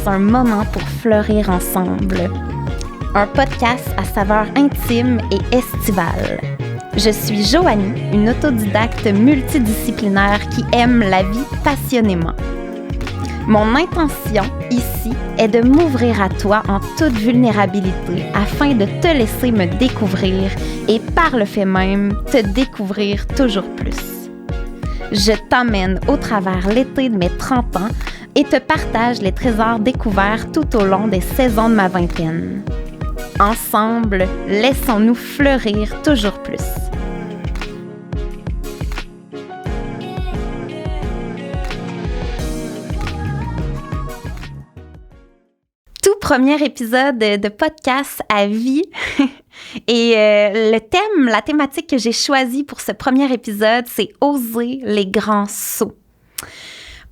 dans un moment pour fleurir ensemble. Un podcast à saveur intime et estivale. Je suis Joanie, une autodidacte multidisciplinaire qui aime la vie passionnément. Mon intention ici est de m'ouvrir à toi en toute vulnérabilité afin de te laisser me découvrir et par le fait même te découvrir toujours plus. Je t'emmène au travers l'été de mes 30 ans et te partage les trésors découverts tout au long des saisons de ma vingtaine. Ensemble, laissons-nous fleurir toujours plus. Tout premier épisode de podcast à vie. Et le thème, la thématique que j'ai choisie pour ce premier épisode, c'est « Oser les grands sauts ».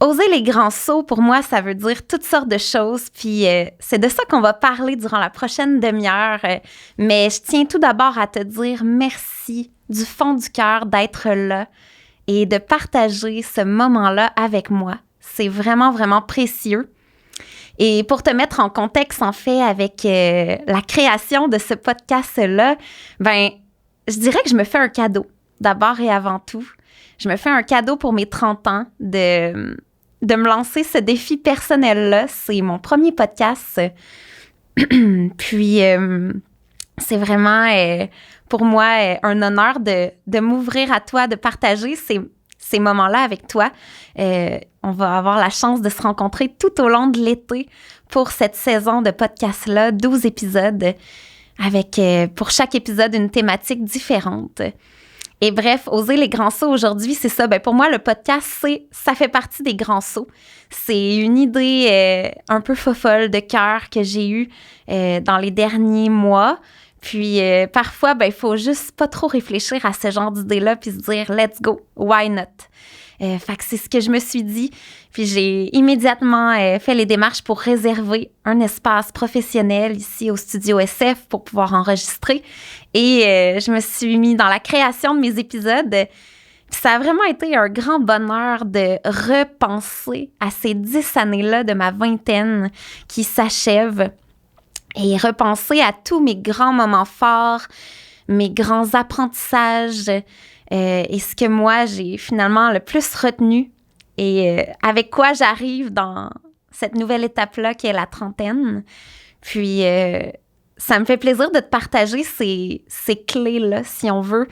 Oser les grands sauts, pour moi, ça veut dire toutes sortes de choses. Puis c'est de ça qu'on va parler durant la prochaine demi-heure. Mais je tiens tout d'abord à te dire merci du fond du cœur d'être là et de partager ce moment-là avec moi. C'est vraiment, vraiment précieux. Et pour te mettre en contexte, en fait, avec la création de ce podcast-là, je dirais que je me fais un cadeau, d'abord et avant tout. Je me fais un cadeau pour mes 30 ans de me lancer ce défi personnel-là. C'est mon premier podcast. Puis, c'est vraiment, pour moi, un honneur de m'ouvrir à toi, de partager ces moments-là avec toi. On va avoir la chance de se rencontrer tout au long de l'été pour cette saison de podcast-là, 12 épisodes, avec pour chaque épisode une thématique différente. Et bref, oser les grands sauts aujourd'hui, c'est ça. Pour moi, le podcast, ça fait partie des grands sauts. C'est une idée un peu fofolle de cœur que j'ai eue dans les derniers mois. Puis parfois, il faut juste pas trop réfléchir à ce genre d'idée-là puis se dire « let's go, why not ». Fait que c'est ce que je me suis dit. Puis j'ai immédiatement fait les démarches pour réserver un espace professionnel ici au Studio SF pour pouvoir enregistrer. Et je me suis mis dans la création de mes épisodes. Puis ça a vraiment été un grand bonheur de repenser à ces 10 années-là de ma vingtaine qui s'achèvent et repenser à tous mes grands moments forts, mes grands apprentissages, et ce que moi, j'ai finalement le plus retenu et avec quoi j'arrive dans cette nouvelle étape-là qui est la trentaine. Puis, ça me fait plaisir de te partager ces clés-là, si on veut,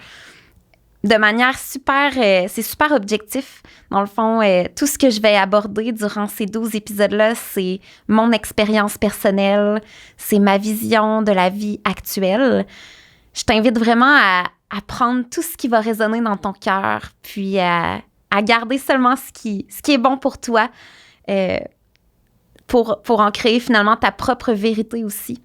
de manière c'est super objectif. Dans le fond, tout ce que je vais aborder durant ces 12 épisodes-là, c'est mon expérience personnelle, c'est ma vision de la vie actuelle. Je t'invite vraiment à prendre tout ce qui va résonner dans ton cœur, puis à garder seulement ce qui est bon pour toi, pour en créer finalement ta propre vérité aussi.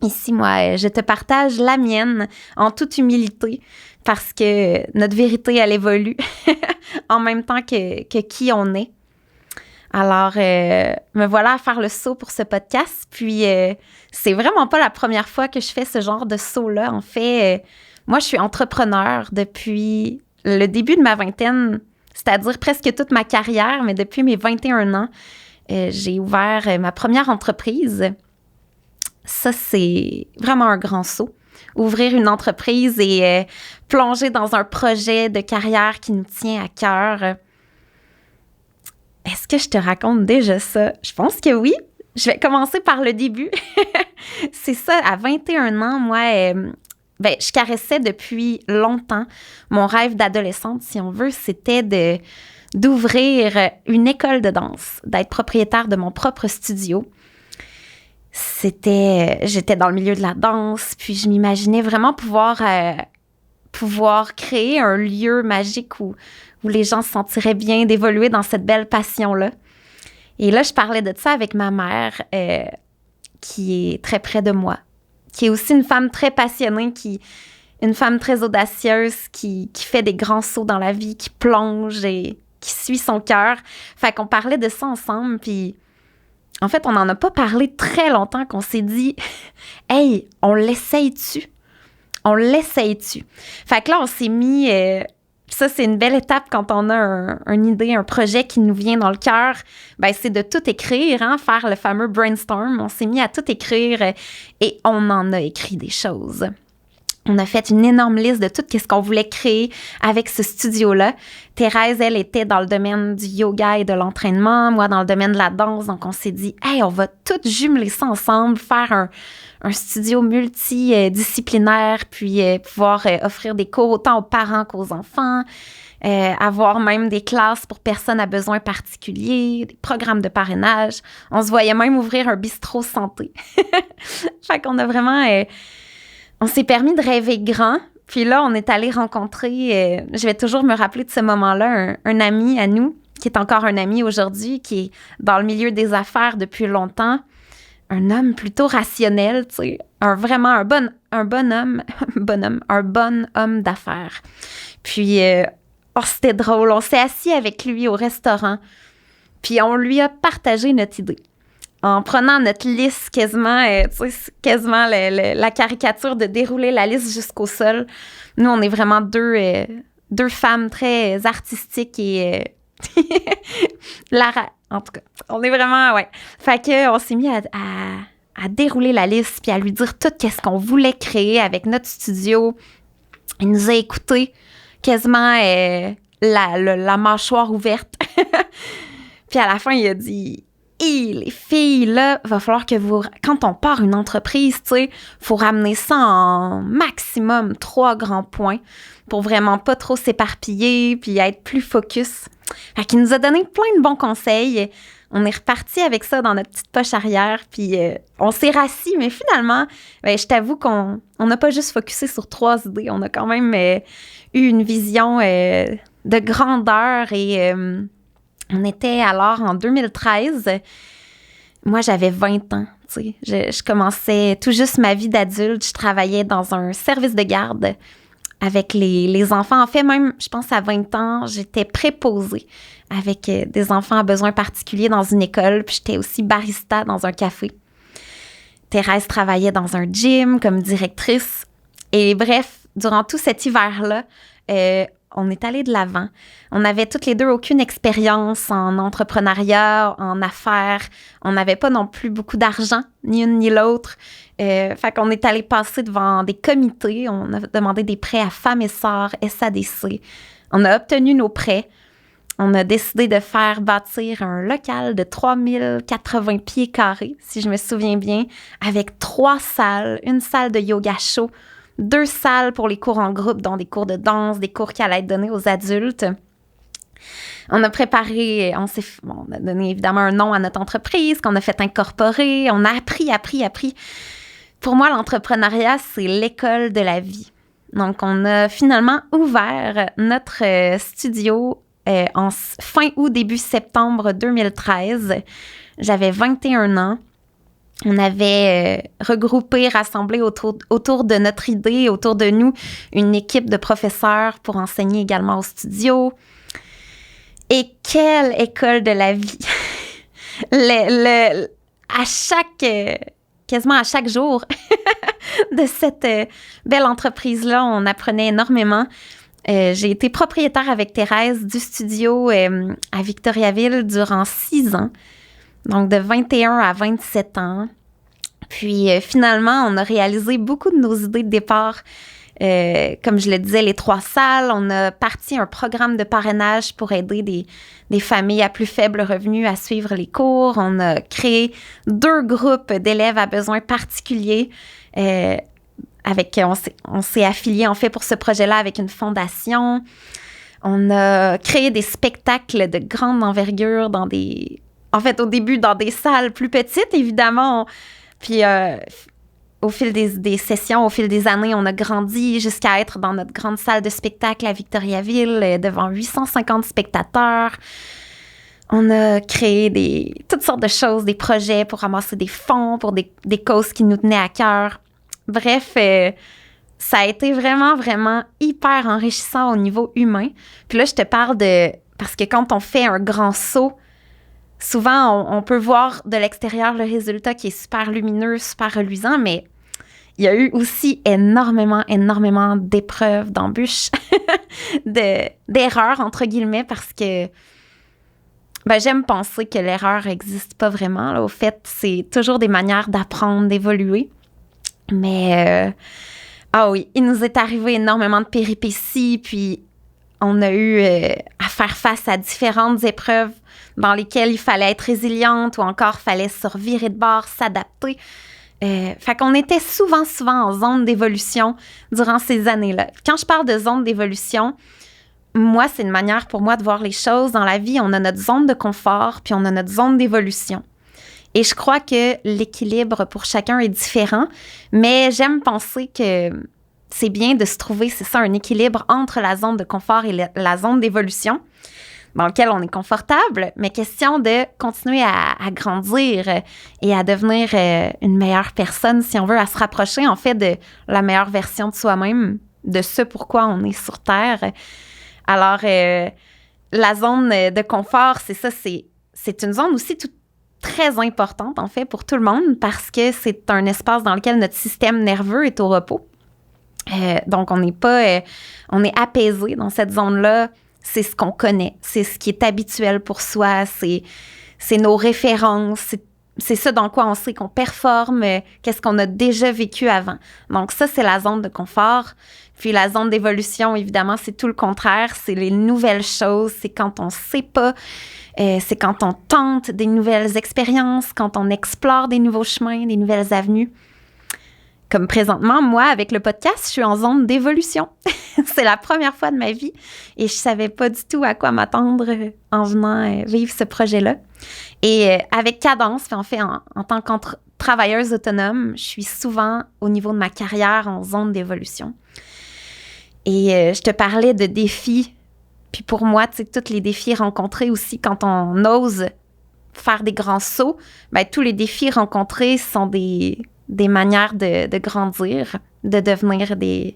Ici, moi, je te partage la mienne en toute humilité parce que notre vérité, elle évolue en même temps que qui on est. Alors, me voilà à faire le saut pour ce podcast. Puis, c'est vraiment pas la première fois que je fais ce genre de saut-là. En fait, moi, je suis entrepreneur depuis le début de ma vingtaine, c'est-à-dire presque toute ma carrière, mais depuis mes 21 ans, j'ai ouvert ma première entreprise. Ça, c'est vraiment un grand saut. Ouvrir une entreprise et plonger dans un projet de carrière qui nous tient à cœur. Est-ce que je te raconte déjà ça? Je pense que oui. Je vais commencer par le début. C'est ça, à 21 ans, moi, je caressais depuis longtemps. Mon rêve d'adolescente, si on veut, c'était d'ouvrir une école de danse, d'être propriétaire de mon propre studio. J'étais dans le milieu de la danse, puis je m'imaginais vraiment pouvoir créer un lieu magique où les gens se sentiraient bien d'évoluer dans cette belle passion-là. Et là, je parlais de ça avec ma mère, qui est très près de moi, qui est aussi une femme très passionnée, une femme très audacieuse, qui fait des grands sauts dans la vie, qui plonge et qui suit son cœur. Fait qu'on parlait de ça ensemble, puis en fait, on n'en a pas parlé très longtemps qu'on s'est dit « Hey, on l'essaye-tu? » On l'essaye-tu? Fait que là, on s'est mis Ça, c'est une belle étape quand on a une idée, un projet qui nous vient dans le cœur. Ben, c'est de tout écrire, hein, faire le fameux brainstorm. On s'est mis à tout écrire et on en a écrit des choses. On a fait une énorme liste de tout ce qu'on voulait créer avec ce studio-là. Thérèse, elle, était dans le domaine du yoga et de l'entraînement, moi dans le domaine de la danse. Donc, on s'est dit, hey, on va tout jumeler ça ensemble, faire un studio multidisciplinaire, puis pouvoir offrir des cours autant aux parents qu'aux enfants, avoir même des classes pour personnes à besoins particuliers, des programmes de parrainage. On se voyait même ouvrir un bistrot santé. Fait qu'on a vraiment... on s'est permis de rêver grand. Puis là, on est allé rencontrer, je vais toujours me rappeler de ce moment-là, un ami à nous, qui est encore un ami aujourd'hui, qui est dans le milieu des affaires depuis longtemps. Un homme plutôt rationnel, tu sais, un bon homme d'affaires. Puis, c'était drôle. On s'est assis avec lui au restaurant, puis on lui a partagé notre idée. En prenant notre liste quasiment, quasiment la caricature de dérouler la liste jusqu'au sol. Nous, on est vraiment deux femmes très artistiques et... en tout cas, on est vraiment, ouais. Fait qu'on s'est mis à dérouler la liste puis à lui dire tout qu'est-ce qu'on voulait créer avec notre studio. Il nous a écoutés quasiment la mâchoire ouverte. Puis à la fin, il a dit... Et les filles, là, va falloir que quand on part une entreprise, tu sais, faut ramener ça en maximum 3 grands points pour vraiment pas trop s'éparpiller puis être plus focus. Fait qu'il nous a donné plein de bons conseils. On est reparti avec ça dans notre petite poche arrière puis on s'est rassis, mais finalement, je t'avoue qu'on n'a pas juste focusé sur 3 idées. On a quand même eu une vision de grandeur et... on était alors en 2013. Moi, j'avais 20 ans. Tu sais. Je commençais tout juste ma vie d'adulte. Je travaillais dans un service de garde avec les enfants. En fait, même, je pense à 20 ans, j'étais préposée avec des enfants à besoins particuliers dans une école. Puis j'étais aussi barista dans un café. Thérèse travaillait dans un gym comme directrice. Et bref, durant tout cet hiver-là, on est allé de l'avant. On n'avait toutes les deux aucune expérience en entrepreneuriat, en affaires. On n'avait pas non plus beaucoup d'argent, ni une ni l'autre. Fait qu'on est allé passer devant des comités. On a demandé des prêts à Femmes et Sœurs, SADC. On a obtenu nos prêts. On a décidé de faire bâtir un local de 3080 pieds carrés, si je me souviens bien, avec 3 salles, une salle de yoga chaud, 2 salles pour les cours en groupe, dont des cours de danse, des cours qui allaient être donnés aux adultes. On a préparé, on a donné évidemment un nom à notre entreprise, qu'on a fait incorporer, on a appris. Pour moi, l'entrepreneuriat, c'est l'école de la vie. Donc, on a finalement ouvert notre studio en fin août, début septembre 2013. J'avais 21 ans. On avait rassemblé autour de notre idée, autour de nous, une équipe de professeurs pour enseigner également au studio. Et quelle école de la vie! Quasiment à chaque jour de cette belle entreprise-là, on apprenait énormément. J'ai été propriétaire avec Thérèse du studio à Victoriaville durant 6 ans. Donc, de 21 à 27 ans. Puis, finalement, on a réalisé beaucoup de nos idées de départ. Comme je le disais, les 3 salles. On a parti un programme de parrainage pour aider des familles à plus faible revenu à suivre les cours. On a créé 2 groupes d'élèves à besoins particuliers. On s'est affilié, en fait, pour ce projet-là avec une fondation. On a créé des spectacles de grande envergure au début, dans des salles plus petites, évidemment. Puis, au fil des sessions, au fil des années, on a grandi jusqu'à être dans notre grande salle de spectacle à Victoriaville, devant 850 spectateurs. On a créé toutes sortes de choses, des projets pour ramasser des fonds, pour des causes qui nous tenaient à cœur. Bref, ça a été vraiment, vraiment hyper enrichissant au niveau humain. Puis là, je te parle parce que quand on fait un grand saut, souvent, on peut voir de l'extérieur le résultat qui est super lumineux, super reluisant, mais il y a eu aussi énormément d'épreuves, d'embûches, d'erreurs, entre guillemets, parce que j'aime penser que l'erreur n'existe pas vraiment. Là. Au fait, c'est toujours des manières d'apprendre, d'évoluer. Mais, oui, il nous est arrivé énormément de péripéties, puis on a eu à faire face à différentes épreuves dans lesquelles il fallait être résiliente ou encore fallait se revirer de bord, s'adapter. Fait qu'on était souvent en zone d'évolution durant ces années-là. Quand je parle de zone d'évolution, moi, c'est une manière pour moi de voir les choses. Dans la vie, on a notre zone de confort, puis on a notre zone d'évolution. Et je crois que l'équilibre pour chacun est différent, mais j'aime penser que c'est bien de se trouver, c'est ça, un équilibre entre la zone de confort et la zone d'évolution, dans lequel on est confortable, mais question de continuer à grandir et à devenir une meilleure personne, si on veut, à se rapprocher, en fait, de la meilleure version de soi-même, de ce pourquoi on est sur Terre. Alors, la zone de confort, c'est ça, c'est une zone aussi très importante, en fait, pour tout le monde, parce que c'est un espace dans lequel notre système nerveux est au repos. Donc, on est apaisé dans cette zone-là. C'est ce qu'on connaît, c'est ce qui est habituel pour soi, c'est nos références, c'est ça dans quoi on sait qu'on performe, qu'est-ce qu'on a déjà vécu avant. Donc ça, c'est la zone de confort. Puis la zone d'évolution, évidemment, c'est tout le contraire, c'est les nouvelles choses, c'est quand on ne sait pas, c'est quand on tente des nouvelles expériences, quand on explore des nouveaux chemins, des nouvelles avenues. Comme présentement, moi, avec le podcast, je suis en zone d'évolution. C'est la première fois de ma vie et je savais pas du tout à quoi m'attendre en venant vivre ce projet-là. Et avec Cadence, en fait, en tant que travailleuse autonome, je suis souvent au niveau de ma carrière en zone d'évolution. Et je te parlais de défis. Puis pour moi, tu sais, tous les défis rencontrés aussi quand on ose faire des grands sauts, tous les défis rencontrés sont des manières de grandir, de devenir des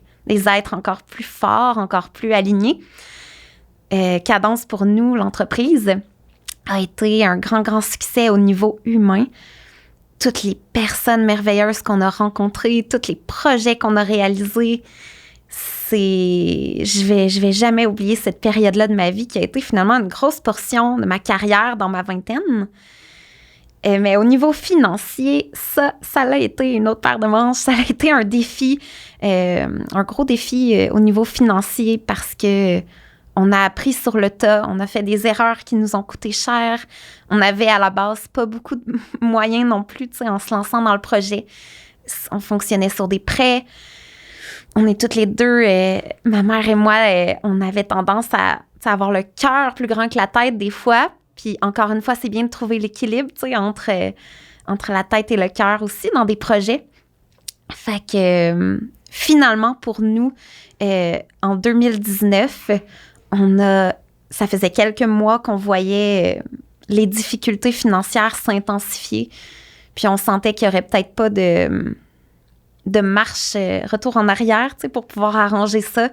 êtres encore plus forts, encore plus alignés. Cadence, pour nous, l'entreprise, a été un grand succès au niveau humain. Toutes les personnes merveilleuses qu'on a rencontrées, tous les projets qu'on a réalisés, je vais jamais oublier cette période-là de ma vie qui a été finalement une grosse portion de ma carrière dans ma vingtaine. Mais au niveau financier, ça a été une autre paire de manches. Ça a été un défi, un gros défi au niveau financier parce que on a appris sur le tas, on a fait des erreurs qui nous ont coûté cher. On avait à la base pas beaucoup de moyens non plus, tu sais, en se lançant dans le projet. On fonctionnait sur des prêts. On est toutes les deux, ma mère et moi, on avait tendance à avoir le cœur plus grand que la tête des fois. Puis encore une fois, c'est bien de trouver l'équilibre, tu sais, entre la tête et le cœur aussi dans des projets. Fait que finalement, pour nous, en 2019, ça faisait quelques mois qu'on voyait les difficultés financières s'intensifier. Puis on sentait qu'il n'y aurait peut-être pas de marche, retour en arrière, tu sais, pour pouvoir arranger ça.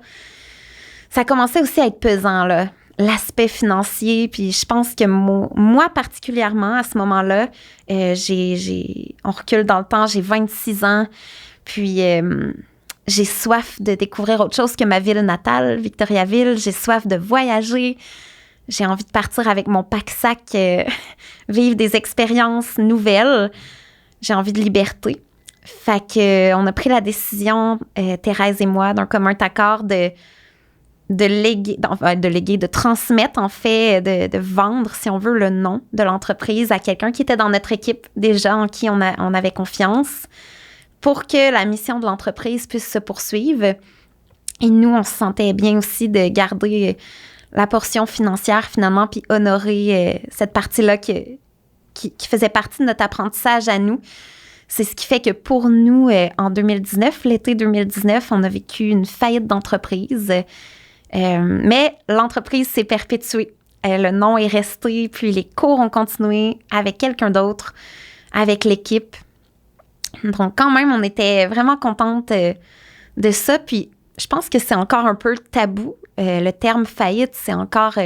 Ça commençait aussi à être pesant, là. L'aspect financier, puis je pense que moi particulièrement, à ce moment-là, on recule dans le temps, j'ai 26 ans, puis j'ai soif de découvrir autre chose que ma ville natale, Victoriaville, j'ai soif de voyager, j'ai envie de partir avec mon pack-sac, vivre des expériences nouvelles, j'ai envie de liberté. Fait que on a pris la décision, Thérèse et moi, d'un commun accord de transmettre, en fait, de vendre, si on veut, le nom de l'entreprise à quelqu'un qui était dans notre équipe déjà, en qui on avait confiance, pour que la mission de l'entreprise puisse se poursuivre. Et nous, on se sentait bien aussi de garder la portion financière, finalement, puis honorer cette partie-là qui faisait partie de notre apprentissage à nous. C'est ce qui fait que pour nous, en 2019, l'été 2019, on a vécu une faillite d'entreprise. Mais l'entreprise s'est perpétuée. Le nom est resté, puis les cours ont continué avec quelqu'un d'autre, avec l'équipe. Donc, quand même, on était vraiment contente de ça. Puis, je pense que c'est encore un peu tabou. Le terme faillite, c'est encore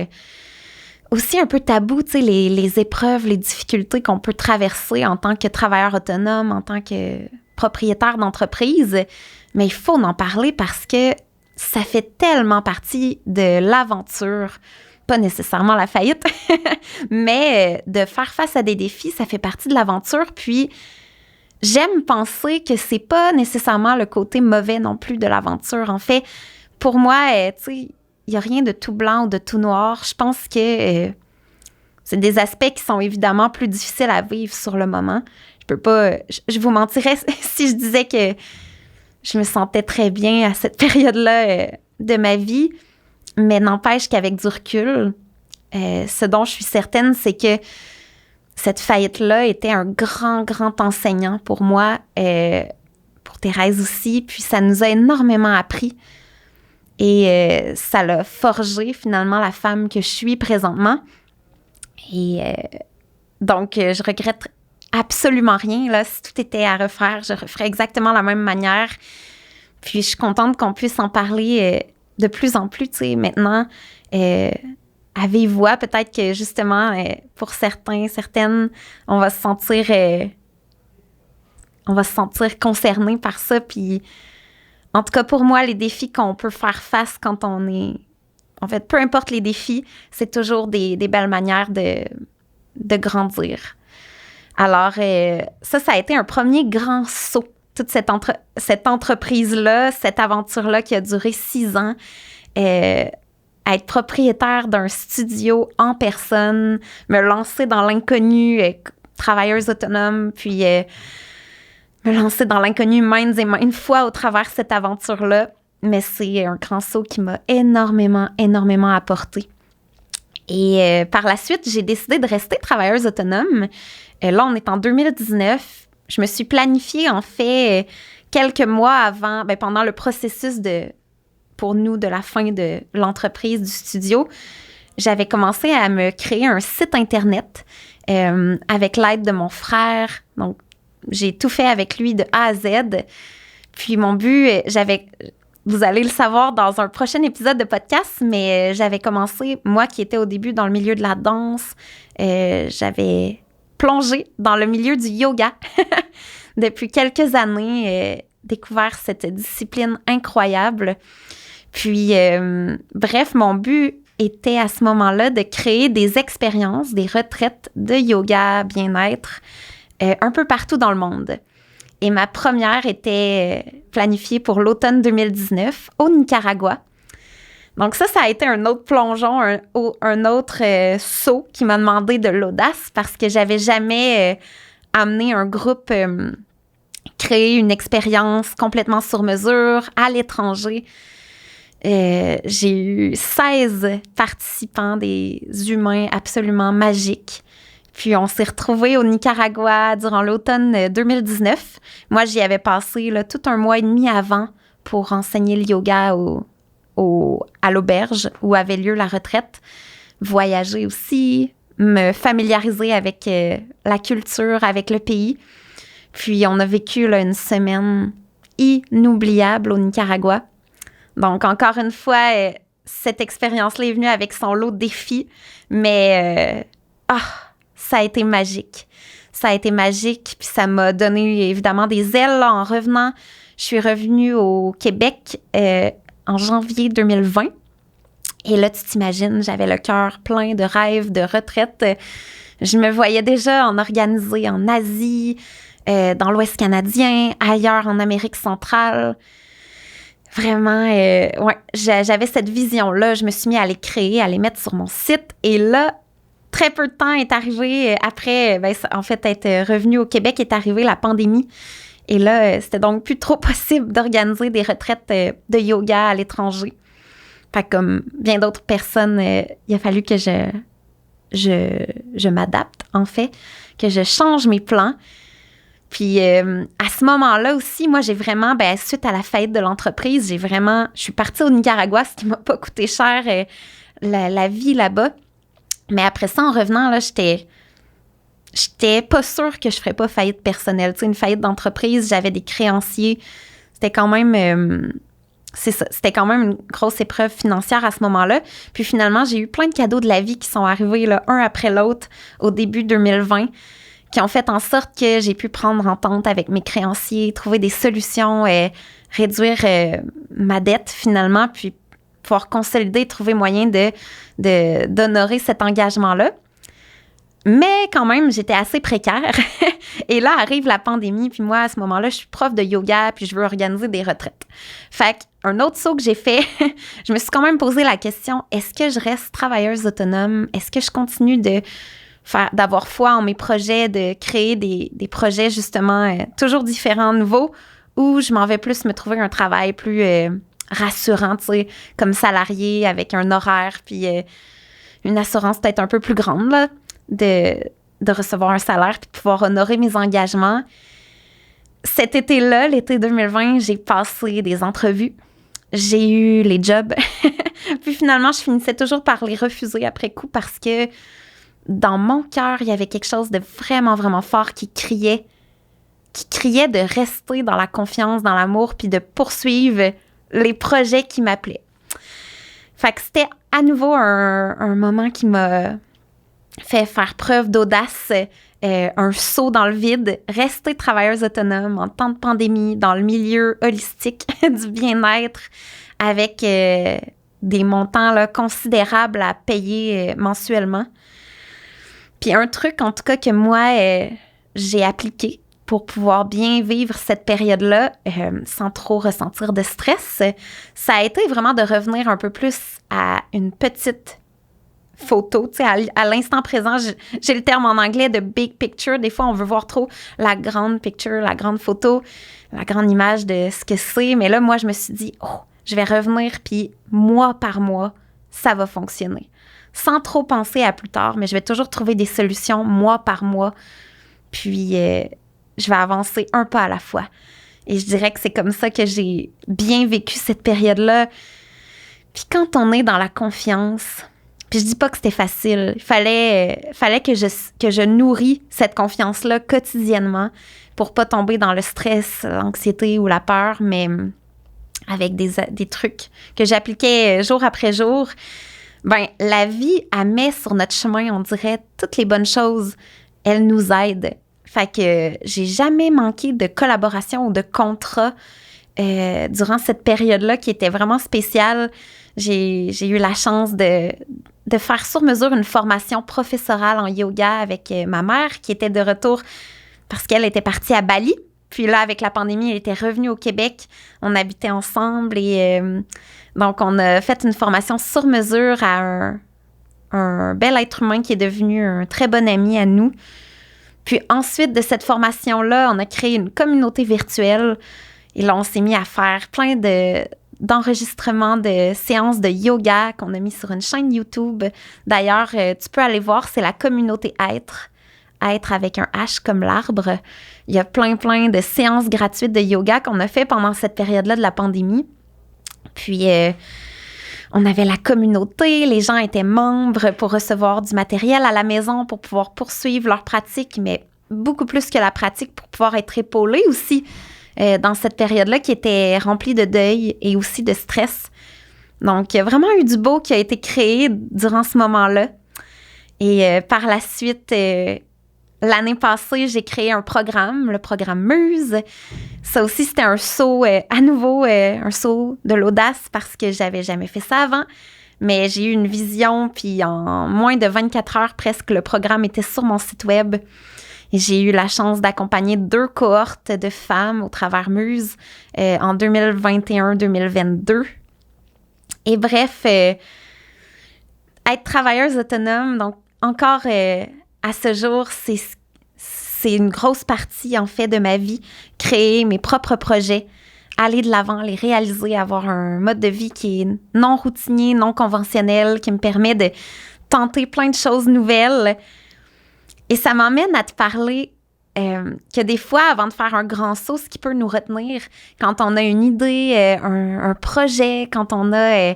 aussi un peu tabou, tu sais, les épreuves, les difficultés qu'on peut traverser en tant que travailleur autonome, en tant que propriétaire d'entreprise, mais il faut en parler parce que ça fait tellement partie de l'aventure, pas nécessairement la faillite, mais de faire face à des défis, ça fait partie de l'aventure. Puis, j'aime penser que c'est pas nécessairement le côté mauvais non plus de l'aventure. En fait, pour moi, tu sais, il n'y a rien de tout blanc ou de tout noir. Je pense que c'est des aspects qui sont évidemment plus difficiles à vivre sur le moment. Je peux pas... Je vous mentirais si je disais que je me sentais très bien à cette période-là de ma vie, mais n'empêche qu'avec du recul, ce dont je suis certaine, c'est que cette faillite-là était un grand, grand enseignant pour moi, pour Thérèse aussi, puis ça nous a énormément appris et ça l'a forgé finalement la femme que je suis présentement. Et donc, je regrette absolument rien. Là, si tout était à refaire, je referais exactement la même manière. Puis, je suis contente qu'on puisse en parler de plus en plus, tu sais, maintenant, à vive voix. Peut-être que, justement, pour certains, certaines, on va se sentir concerné par ça. Puis, en tout cas, pour moi, les défis qu'on peut faire face quand on est... En fait, peu importe les défis, c'est toujours des belles manières de grandir. Alors, ça a été un premier grand saut. Toute cette entreprise-là, cette aventure-là qui a duré 6 ans, être propriétaire d'un studio en personne, me lancer dans l'inconnu, travailleuse autonome, puis me lancer dans l'inconnu maintes et maintes fois au travers de cette aventure-là. Mais c'est un grand saut qui m'a énormément, énormément apporté. Et par la suite, j'ai décidé de rester travailleuse autonome. Là, on est en 2019. Je me suis planifiée, en fait, quelques mois avant, pendant le processus pour nous, de la fin de l'entreprise du studio. J'avais commencé à me créer un site Internet avec l'aide de mon frère. Donc, j'ai tout fait avec lui de A à Z. Puis, mon but, vous allez le savoir dans un prochain épisode de podcast, mais j'avais commencé, moi qui étais au début dans le milieu de la danse, j'avais plongé dans le milieu du yoga depuis quelques années, découvert cette discipline incroyable. Puis, bref, mon but était à ce moment-là de créer des expériences, des retraites de yoga, bien-être, un peu partout dans le monde. Et ma première était planifiée pour l'automne 2019 au Nicaragua. Donc ça a été un autre plongeon, un autre saut qui m'a demandé de l'audace parce que j'avais jamais amené un groupe créer une expérience complètement sur mesure à l'étranger. J'ai eu 16 participants, des humains absolument magiques. Puis on s'est retrouvés au Nicaragua durant l'automne 2019. Moi, j'y avais passé tout un mois et demi avant pour enseigner le yoga à l'auberge où avait lieu la retraite. Voyager aussi, me familiariser avec la culture, avec le pays. Puis on a vécu une semaine inoubliable au Nicaragua. Donc encore une fois, cette expérience-là est venue avec son lot de défis, mais ça a été magique. Ça a été magique, puis ça m'a donné évidemment des ailes en revenant. Je suis revenue au Québec en janvier 2020. Et là, tu t'imagines, j'avais le cœur plein de rêves, de retraite. Je me voyais déjà en organiser en Asie, dans l'Ouest canadien, ailleurs en Amérique centrale. Vraiment, j'avais cette vision-là. Je me suis mis à les créer, à les mettre sur mon site. Et là, très peu de temps est arrivé après, en fait, être revenu au Québec, est arrivée la pandémie. Et là, c'était donc plus trop possible d'organiser des retraites de yoga à l'étranger. Fait que comme bien d'autres personnes, il a fallu que je m'adapte, en fait, que je change mes plans. Puis à ce moment-là aussi, moi, j'ai vraiment, suite à la faillite de l'entreprise, je suis partie au Nicaragua, ce qui m'a pas coûté cher, la vie là-bas. Mais après ça, en revenant, là, j'étais pas sûre que je ferais pas faillite personnelle. Tu sais, une faillite d'entreprise, j'avais des créanciers. C'était quand même... c'était quand même une grosse épreuve financière à ce moment-là. Puis finalement, j'ai eu plein de cadeaux de la vie qui sont arrivés, là, un après l'autre, au début 2020, qui ont fait en sorte que j'ai pu prendre entente avec mes créanciers, trouver des solutions, réduire ma dette finalement, puis pouvoir consolider, trouver moyen d'honorer cet engagement-là. Mais quand même, j'étais assez précaire. Et là, arrive la pandémie, puis moi, à ce moment-là, je suis prof de yoga, puis je veux organiser des retraites. Fait qu'un autre saut que j'ai fait, je me suis quand même posé la question, est-ce que je reste travailleuse autonome? Est-ce que je continue d'avoir foi en mes projets, de créer des projets, justement, toujours différents, nouveaux, ou je m'en vais plus me trouver un travail plus rassurant, tu sais, comme salarié, avec un horaire, puis une assurance peut-être un peu plus grande, là, de recevoir un salaire puis de pouvoir honorer mes engagements. Cet été-là, l'été 2020, j'ai passé des entrevues. J'ai eu les jobs. Puis finalement, je finissais toujours par les refuser après coup parce que dans mon cœur, il y avait quelque chose de vraiment, vraiment fort qui criait de rester dans la confiance, dans l'amour, puis de poursuivre les projets qui m'appelaient. Fait que c'était à nouveau un moment qui m'a fait faire preuve d'audace, un saut dans le vide, rester travailleuse autonome en temps de pandémie, dans le milieu holistique du bien-être, avec des montants là, considérables à payer mensuellement. Puis un truc, en tout cas, que moi, j'ai appliqué pour pouvoir bien vivre cette période-là sans trop ressentir de stress, ça a été vraiment de revenir un peu plus à une petite photo, tu sais, à l'instant présent, j'ai le terme en anglais de big picture. Des fois, on veut voir trop la grande picture, la grande photo, la grande image de ce que c'est. Mais là, moi, je me suis dit, je vais revenir, puis mois par mois, ça va fonctionner. Sans trop penser à plus tard, mais je vais toujours trouver des solutions mois par mois. Puis, je vais avancer un pas à la fois. Et je dirais que c'est comme ça que j'ai bien vécu cette période-là. Puis quand on est dans la confiance, puis je dis pas que c'était facile, il fallait que je nourris cette confiance-là quotidiennement pour pas tomber dans le stress, l'anxiété ou la peur, mais avec des trucs que j'appliquais jour après jour. Ben, la vie, elle met sur notre chemin, on dirait, toutes les bonnes choses. Elle nous aide. Fait que j'ai jamais manqué de collaboration ou de contrat durant cette période-là qui était vraiment spéciale. J'ai eu la chance de faire sur mesure une formation professorale en yoga avec ma mère qui était de retour parce qu'elle était partie à Bali. Puis là, avec la pandémie, elle était revenue au Québec. On habitait ensemble et donc on a fait une formation sur mesure à un bel être humain qui est devenu un très bon ami à nous. Puis ensuite de cette formation-là, on a créé une communauté virtuelle et là, on s'est mis à faire plein d'enregistrements de séances de yoga qu'on a mis sur une chaîne YouTube. D'ailleurs, tu peux aller voir, c'est la communauté Être avec un H comme l'arbre. Il y a plein de séances gratuites de yoga qu'on a fait pendant cette période-là de la pandémie. Puis, on avait la communauté, les gens étaient membres pour recevoir du matériel à la maison pour pouvoir poursuivre leur pratique, mais beaucoup plus que la pratique pour pouvoir être épaulés aussi dans cette période-là qui était remplie de deuil et aussi de stress. Donc, il y a vraiment eu du beau qui a été créé durant ce moment-là. Et par la suite, l'année passée, j'ai créé un programme, le programme Muse. Ça aussi, c'était un saut, à nouveau, un saut de l'audace parce que j'avais jamais fait ça avant. Mais j'ai eu une vision, puis en moins de 24 heures presque, le programme était sur mon site web. Et j'ai eu la chance d'accompagner 2 cohortes de femmes au travers Muse en 2021-2022. Et bref, être travailleuse autonome, donc encore à ce jour, c'est une grosse partie, en fait, de ma vie. Créer mes propres projets, aller de l'avant, les réaliser, avoir un mode de vie qui est non routinier, non conventionnel, qui me permet de tenter plein de choses nouvelles. Et ça m'emmène à te parler que des fois, avant de faire un grand saut, ce qui peut nous retenir, quand on a une idée, un projet, quand on a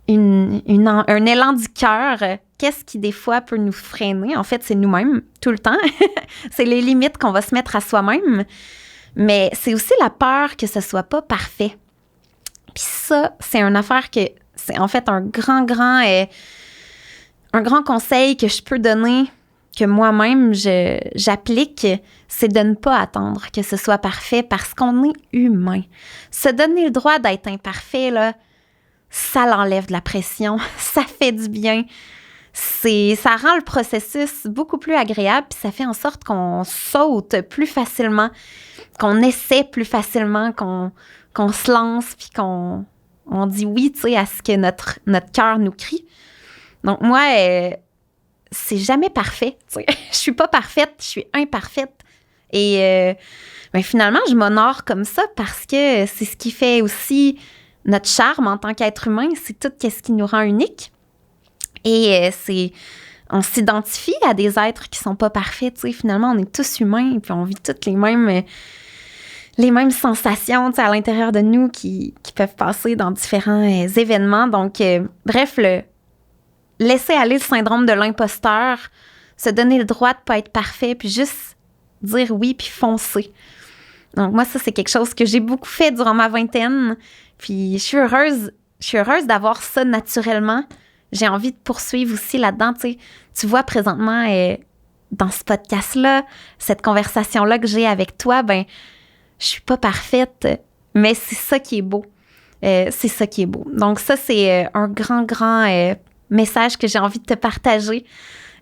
un élan du cœur, qu'est-ce qui, des fois, peut nous freiner? En fait, c'est nous-mêmes, tout le temps. C'est les limites qu'on va se mettre à soi-même. Mais c'est aussi la peur que ce soit pas parfait. Puis ça, c'est une affaire que... C'est en fait un grand conseil que je peux donner que moi-même j'applique, c'est de ne pas attendre que ce soit parfait parce qu'on est humain. Se donner le droit d'être imparfait, là, ça l'enlève de la pression, ça fait du bien. Ça rend le processus beaucoup plus agréable, puis ça fait en sorte qu'on saute plus facilement, qu'on essaie plus facilement, qu'on se lance, puis qu'on dit oui, tu sais, à ce que notre cœur nous crie. Donc moi, c'est jamais parfait, tu sais. Je suis pas parfaite, je suis imparfaite. Et finalement, je m'honore comme ça parce que c'est ce qui fait aussi notre charme en tant qu'être humain, c'est tout ce qui nous rend unique. Et on s'identifie à des êtres qui sont pas parfaits, tu sais. Finalement, on est tous humains, puis on vit toutes les mêmes sensations, tu sais, à l'intérieur de nous qui peuvent passer dans différents événements. Donc, bref, laisser aller le syndrome de l'imposteur, se donner le droit de pas être parfait, puis juste dire oui, puis foncer. Donc, moi, ça, c'est quelque chose que j'ai beaucoup fait durant ma vingtaine. Puis, je suis heureuse d'avoir ça naturellement. J'ai envie de poursuivre aussi là-dedans. Tu vois, présentement, dans ce podcast-là, cette conversation-là que j'ai avec toi, je suis pas parfaite, mais c'est ça qui est beau. C'est ça qui est beau. Donc, ça, c'est un grand message que j'ai envie de te partager.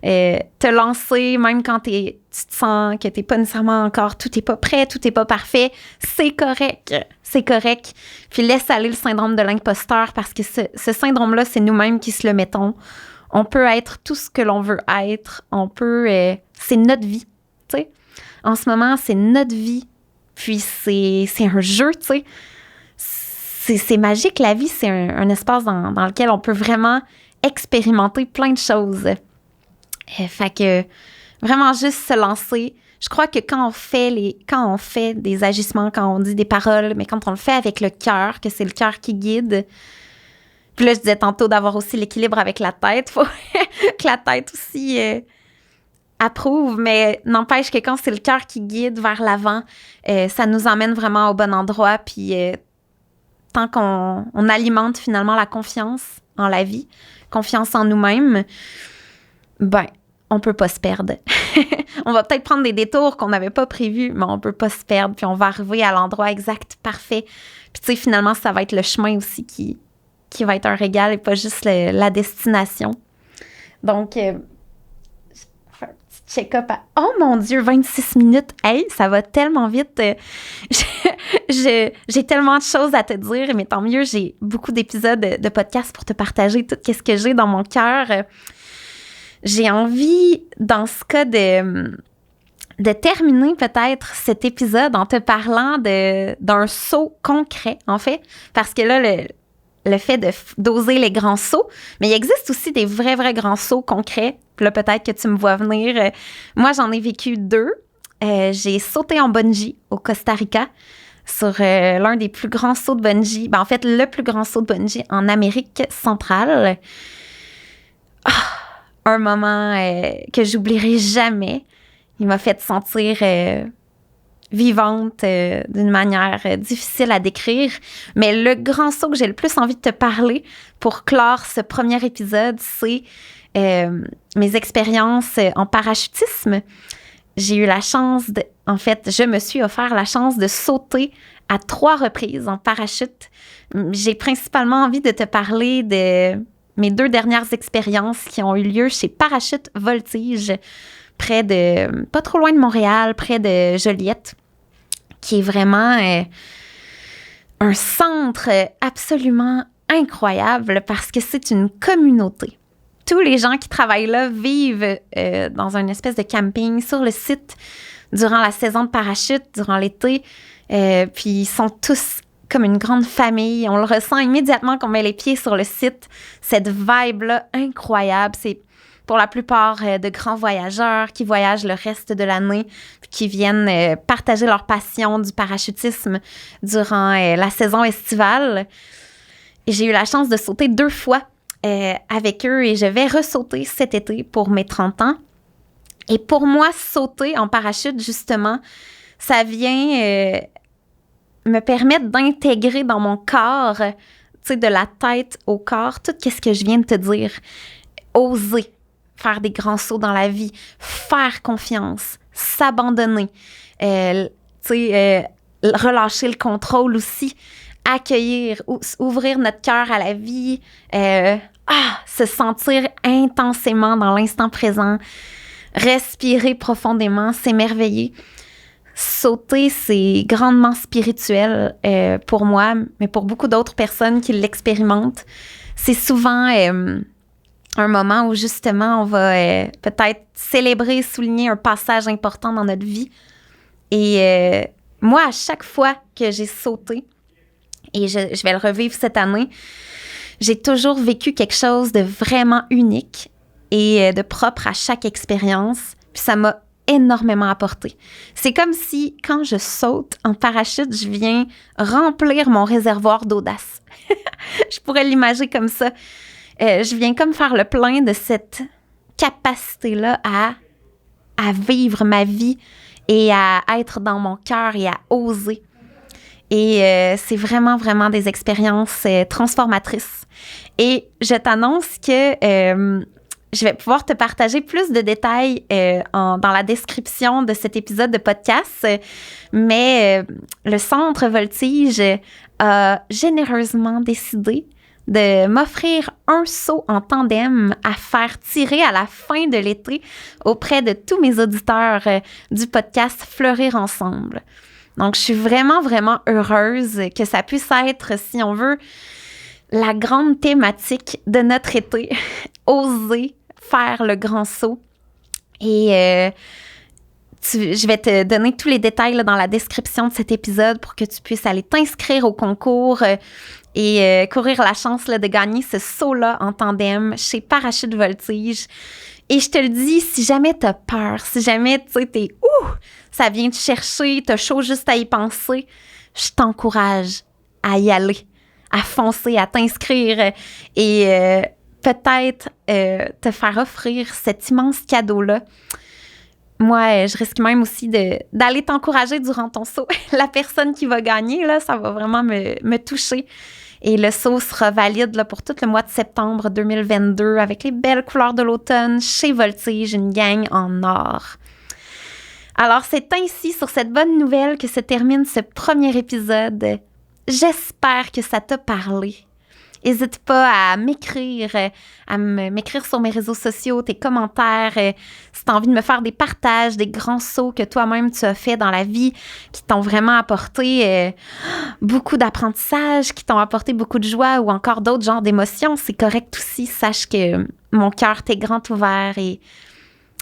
Te lancer, même quand tu te sens que t'es pas nécessairement encore, tout est pas prêt, tout est pas parfait, c'est correct. C'est correct. Puis laisse aller le syndrome de l'imposteur parce que ce syndrome-là, c'est nous-mêmes qui se le mettons. On peut être tout ce que l'on veut être. C'est notre vie, tu sais. En ce moment, c'est notre vie. Puis c'est un jeu, tu sais. C'est magique, la vie. C'est un espace dans lequel on peut vraiment expérimenter plein de choses. Fait que vraiment juste se lancer. Je crois que quand on fait des agissements, quand on dit des paroles, mais quand on le fait avec le cœur, que c'est le cœur qui guide. Puis là, je disais tantôt d'avoir aussi l'équilibre avec la tête. Faut que la tête aussi approuve, mais n'empêche que quand c'est le cœur qui guide vers l'avant, ça nous emmène vraiment au bon endroit. Puis tant qu'on alimente finalement la confiance en la vie, confiance en nous-mêmes, on peut pas se perdre. On va peut-être prendre des détours qu'on n'avait pas prévus, mais on peut pas se perdre, puis on va arriver à l'endroit exact, parfait. Puis tu sais, finalement, ça va être le chemin aussi qui va être un régal et pas juste la destination. Donc, je vais faire un petit check-up Oh mon Dieu, 26 minutes! Hey, ça va tellement vite! J'ai tellement de choses à te dire, mais tant mieux, j'ai beaucoup d'épisodes de podcast pour te partager tout ce que j'ai dans mon cœur. J'ai envie, dans ce cas, de terminer peut-être cet épisode en te parlant d'un saut concret, en fait. Parce que là, le fait d'oser les grands sauts, mais il existe aussi des vrais grands sauts concrets. Puis là, peut-être que tu me vois venir. Moi, j'en ai vécu 2. J'ai sauté en bungee au Costa Rica sur l'un des plus grands sauts de bungee. En fait, le plus grand saut de bungee en Amérique centrale. Un moment que j'oublierai jamais. Il m'a fait sentir vivante d'une manière difficile à décrire. Mais le grand saut que j'ai le plus envie de te parler pour clore ce premier épisode, c'est mes expériences en parachutisme. J'ai eu la chance je me suis offert la chance de sauter à 3 reprises en parachute. J'ai principalement envie de te parler de mes 2 dernières expériences qui ont eu lieu chez Parachute Voltige, pas trop loin de Montréal, près de Joliette, qui est vraiment un centre absolument incroyable parce que c'est une communauté. Tous les gens qui travaillent là vivent dans une espèce de camping sur le site durant la saison de parachute, durant l'été, puis ils sont tous comme une grande famille. On le ressent immédiatement qu'on met les pieds sur le site. Cette vibe-là incroyable. C'est pour la plupart de grands voyageurs qui voyagent le reste de l'année puis qui viennent partager leur passion du parachutisme durant la saison estivale. Et j'ai eu la chance de sauter 2 fois avec eux et je vais ressauter cet été pour mes 30 ans. Et pour moi, sauter en parachute, justement, ça vient me permettre d'intégrer dans mon corps, tu sais, de la tête au corps, tout ce que je viens de te dire. Oser. faire des grands sauts dans la vie, faire confiance, s'abandonner, relâcher le contrôle aussi, accueillir, ouvrir notre cœur à la vie, se sentir intensément dans l'instant présent, respirer profondément, s'émerveiller. Sauter, c'est grandement spirituel pour moi, mais pour beaucoup d'autres personnes qui l'expérimentent. C'est souvent un moment où justement on va peut-être célébrer, souligner un passage important dans notre vie. Et moi, à chaque fois que j'ai sauté, et je vais le revivre cette année, j'ai toujours vécu quelque chose de vraiment unique et de propre à chaque expérience. Puis ça m'a énormément apporté. C'est comme si, quand je saute en parachute, je viens remplir mon réservoir d'audace. Je pourrais l'imaginer comme ça. Je viens comme faire le plein de cette capacité-là à vivre ma vie et à être dans mon cœur et à oser. Et c'est vraiment, vraiment des expériences transformatrices. Et je t'annonce que je vais pouvoir te partager plus de détails dans la description de cet épisode de podcast, mais le Centre Voltige a généreusement décidé de m'offrir un saut en tandem à faire tirer à la fin de l'été auprès de tous mes auditeurs du podcast Fleurir ensemble. Donc, je suis vraiment, vraiment heureuse que ça puisse être, si on veut, la grande thématique de notre été, oser faire le grand saut. Et je vais te donner tous les détails là, dans la description de cet épisode pour que tu puisses aller t'inscrire au concours et courir la chance là, de gagner ce saut-là en tandem chez Parachute Voltige. Et je te le dis, si jamais t'as peur, si jamais tu sais, t'es ça vient te chercher, t'as chaud juste à y penser, je t'encourage à y aller, à foncer, à t'inscrire et peut-être te faire offrir cet immense cadeau-là. Moi, je risque même aussi d'aller t'encourager durant ton saut. La personne qui va gagner, là, ça va vraiment me toucher. Et le saut sera valide là, pour tout le mois de septembre 2022 avec les belles couleurs de l'automne chez Voltige, une gang en or. Alors, c'est ainsi, sur cette bonne nouvelle, que se termine ce premier épisode. J'espère que ça t'a parlé. N'hésite pas à m'écrire sur mes réseaux sociaux, tes commentaires, si tu as envie de me faire des partages, des grands sauts que toi-même tu as fait dans la vie, qui t'ont vraiment apporté beaucoup d'apprentissage, qui t'ont apporté beaucoup de joie ou encore d'autres genres d'émotions. C'est correct aussi. Sache que mon cœur t'est grand ouvert et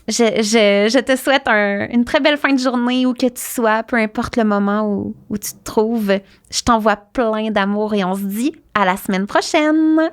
je te souhaite une très belle fin de journée où que tu sois, peu importe le moment où tu te trouves. Je t'envoie plein d'amour et on se dit à la semaine prochaine!